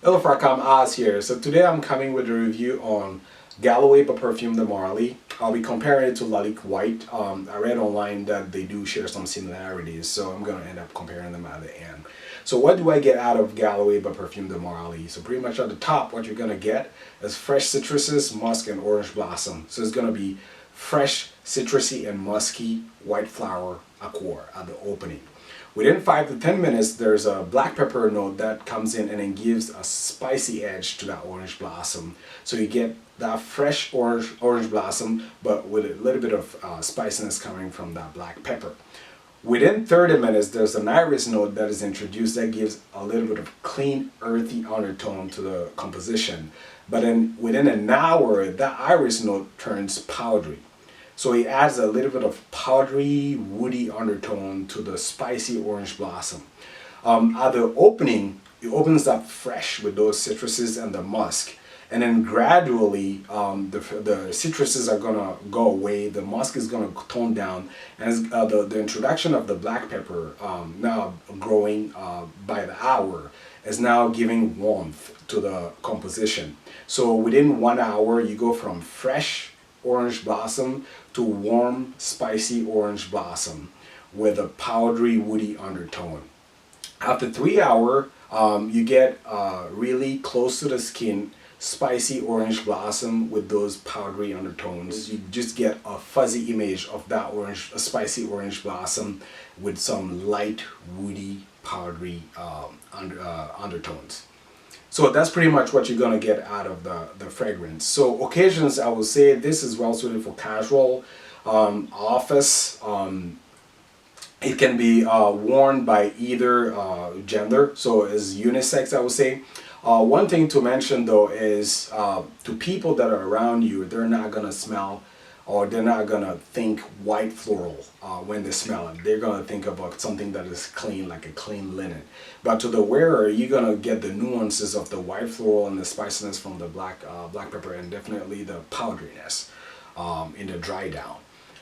Hello Farkam, Oz here. So today I'm coming with a review on Galloway Parfums de Marly. I'll be comparing it to Lalique White. I read online that they do share some similarities, so I'm going to end up comparing them at the end. So what do I get out of Galloway Parfums de Marly? So pretty much at the top, what you're going to get is fresh citruses, musk, and orange blossom. So it's going to be fresh, citrusy, and musky white flower accord at the opening. Within 5 to 10 minutes, there's a black pepper note that comes in and then gives a spicy edge to that orange blossom. So you get that fresh orange blossom, but with a little bit of spiciness coming from that black pepper. Within 30 minutes, there's an iris note that is introduced that gives a little bit of clean, earthy undertone to the composition. But then within an hour, that iris note turns powdery. So it adds a little bit of powdery, woody undertone to the spicy orange blossom. At the opening, it opens up fresh with those citruses and the musk. And then gradually, the citruses are gonna go away, the musk is gonna tone down, and the introduction of the black pepper, now growing by the hour, is now giving warmth to the composition. So within 1 hour, you go from fresh orange blossom to warm, spicy orange blossom with a powdery, woody undertone. After 3 hours, you get really close to the skin, spicy orange blossom with those powdery undertones. You just get a fuzzy image of that orange, a spicy orange blossom with some light, woody, powdery undertones. So that's pretty much what you're going to get out of the fragrance. So occasions, I would say this is well suited for casual, office. It can be worn by either gender, so it's unisex, I would say. One thing to mention though is to people that are around you, they're not going to smell or they're not going to think white floral when they smell it. They're going to think about something that is clean, like a clean linen. But to the wearer, you're going to get the nuances of the white floral and the spiciness from the black pepper, and definitely the powderiness in the dry down.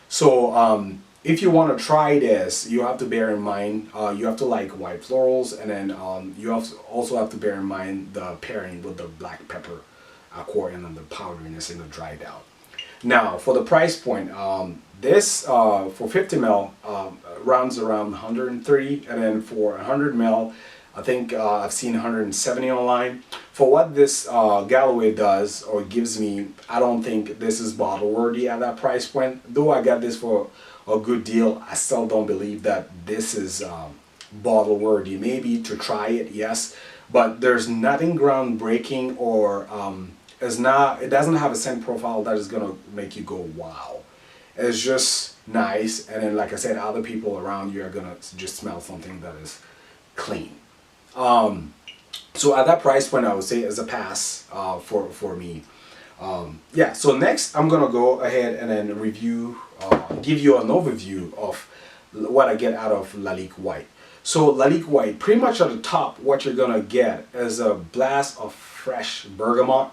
So if you want to try this, you have to bear in mind, you have to like white florals, and then you also have to bear in mind the pairing with the black pepper accord and then the powderiness in the dry down. Now, for the price point, this for 50 ml runs around 130, and then for 100 ml, I think I've seen 170 online. For what this Galloway does or gives me, I don't think this is bottle worthy at that price point. Though I got this for a good deal, I still don't believe that this is bottle worthy. Maybe to try it, yes, but there's nothing groundbreaking or it doesn't have a scent profile that is gonna make you go wow. It's just nice, and then like I said, other people around you are gonna just smell something that is clean. So at that price point, I would say is a pass for me. Yeah, so next I'm gonna go ahead and then review, give you an overview of what I get out of Lalique White. So Lalique White, pretty much at the top, what you're gonna get is a blast of fresh bergamot.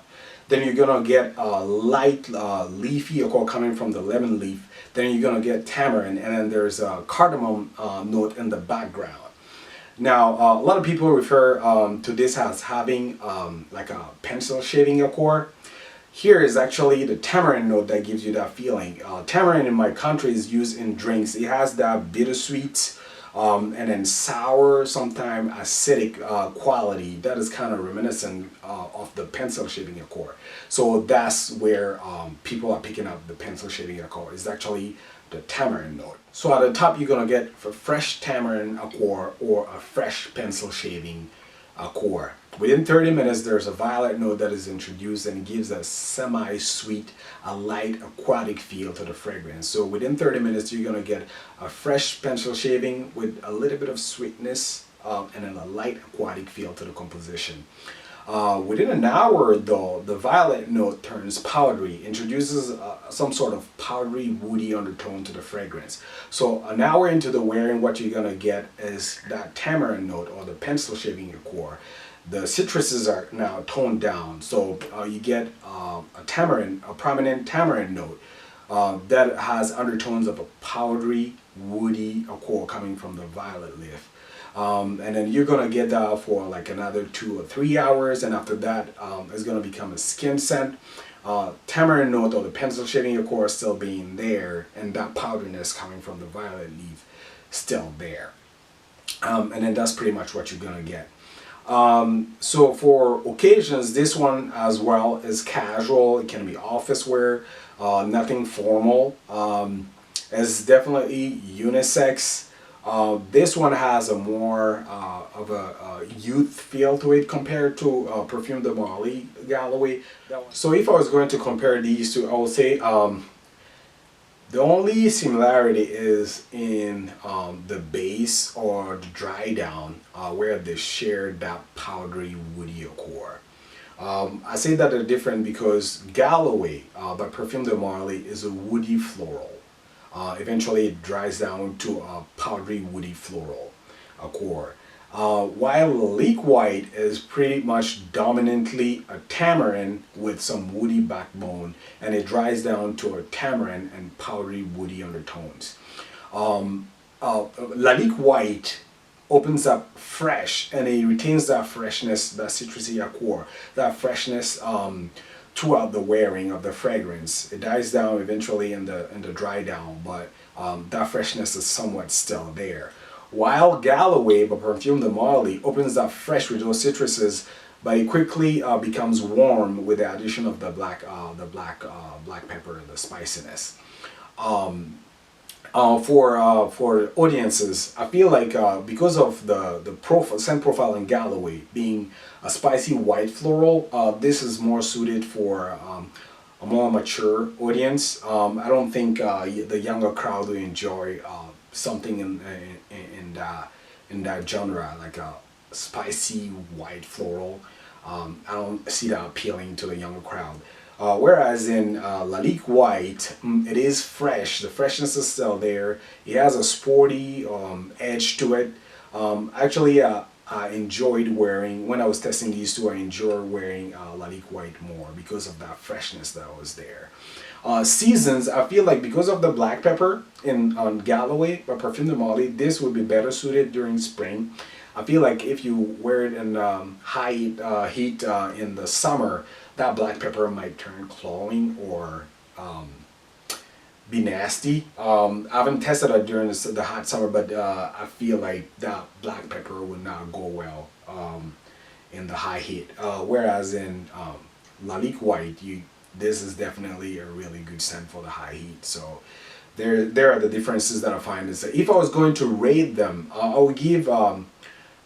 Then you're gonna get a light leafy accord coming from the lemon leaf. Then you're gonna get tamarind, and then there's a cardamom note in the background. Now, a lot of people refer to this as having like a pencil shaving accord. Here is actually the tamarind note that gives you that feeling. Tamarind in my country is used in drinks. It has that bittersweet and then sour, sometimes acidic quality that is kind of reminiscent of the pencil shaving accord. So that's where people are picking up the pencil shaving accord. It's actually the tamarind note. So at the top, you're gonna get a fresh tamarind accord or a fresh pencil shaving accord. Within 30 minutes, there's a violet note that is introduced and gives a semi-sweet, a light aquatic feel to the fragrance. So within 30 minutes, you're gonna get a fresh pencil shaving with a little bit of sweetness and then a light aquatic feel to the composition. Within an hour though, the violet note turns powdery, introduces some sort of powdery, woody undertone to the fragrance. So an hour into the wearing, what you're gonna get is that tamarind note or the pencil shaving accord. The citruses are now toned down, so you get a prominent tamarind note that has undertones of a powdery, woody accord coming from the violet leaf. And then you're gonna get that for like another 2 or 3 hours, and after that it's gonna become a skin scent. Tamarind note or the pencil shading, of course, still being there, and that powderiness coming from the violet leaf still there. And then that's pretty much what you're gonna get. So for occasions, this one as well is casual. It can be office wear, nothing formal. It's definitely unisex. This one has a more of a youth feel to it compared to Perfume de Marly Galloway. So if I was going to compare these two, I would say the only similarity is in the base or the dry down, where they share that powdery woody core. I say that they're different because Galloway by Perfume de Marly is a woody floral. Eventually it dries down to a powdery woody floral core. While Lalique White is pretty much dominantly a tamarind with some woody backbone, and it dries down to a tamarind and powdery woody undertones. Lalique White opens up fresh, and it retains that freshness, that citrusy core, that freshness throughout the wearing of the fragrance. It dies down eventually in the dry down, but that freshness is somewhat still there. While Galloway by Perfume de Marly opens up fresh with those citruses, but it quickly becomes warm with the addition of the black pepper and the spiciness. For audiences, I feel like because of the scent profile in Galloway being a spicy white floral, this is more suited for a more mature audience. I don't think the younger crowd will enjoy something in that genre, like a spicy white floral. I don't see that appealing to the younger crowd. Whereas in Lalique White, it is fresh. The freshness is still there. It has a sporty edge to it. Actually, I enjoyed wearing, when I was testing these two, I enjoyed wearing Lalique White more because of that freshness that was there. Seasons, I feel like because of the black pepper on Galloway by Perfume de Marly, this would be better suited during spring. I feel like if you wear it in high heat in the summer, that black pepper might turn cloying or be nasty. I haven't tested it during the hot summer, but I feel like that black pepper would not go well in the high heat. Whereas in Lalique White, this is definitely a really good scent for the high heat. So there are the differences that I find. Is that if I was going to rate them, I would give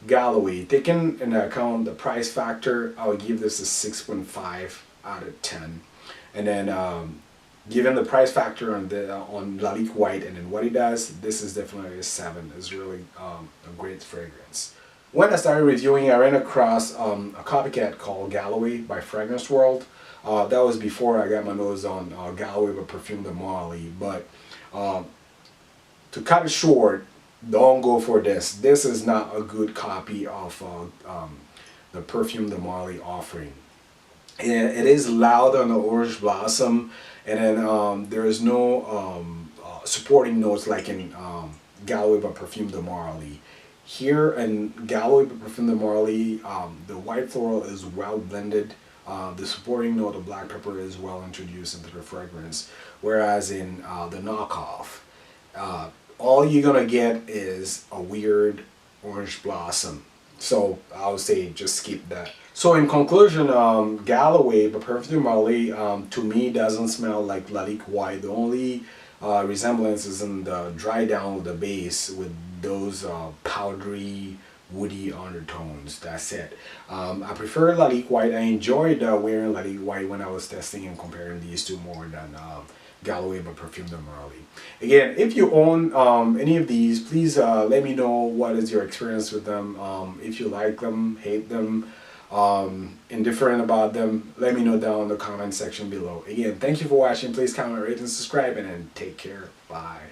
Galloway, taking into account the price factor, I would give this a 6.5 out of 10. And then given the price factor on Lalique White and then what it does, this is definitely a 7. It's really a great fragrance. When I started reviewing, I ran across a copycat called Galloway by Fragrance World. That was before I got my nose on Galloway by Perfume de Marly. But to cut it short, don't go for this. This is not a good copy of the Perfume de Marly offering. It is loud on the orange blossom, and then there is no supporting notes like in Galloway by Perfume de Marly. Here in Galloway by Perfume de Marly, the white floral is well blended. The supporting note of black pepper is well introduced into the fragrance, whereas in the knockoff, all you're gonna get is a weird orange blossom. So I would say just skip that. So in conclusion, Galloway by Perfume de Marly to me doesn't smell like Lalique White. The only resemblance is in the dry down of the base with those powdery woody undertones. That's it. I prefer Lalique White. I enjoyed wearing Lalique White when I was testing and comparing these two more than Galloway by Perfume de Marly. Again, if you own any of these, please let me know what is your experience with them. If you like them, hate them, indifferent about them, let me know down in the comment section below. Again, thank you for watching. Please comment, rate, and subscribe, and then take care. Bye.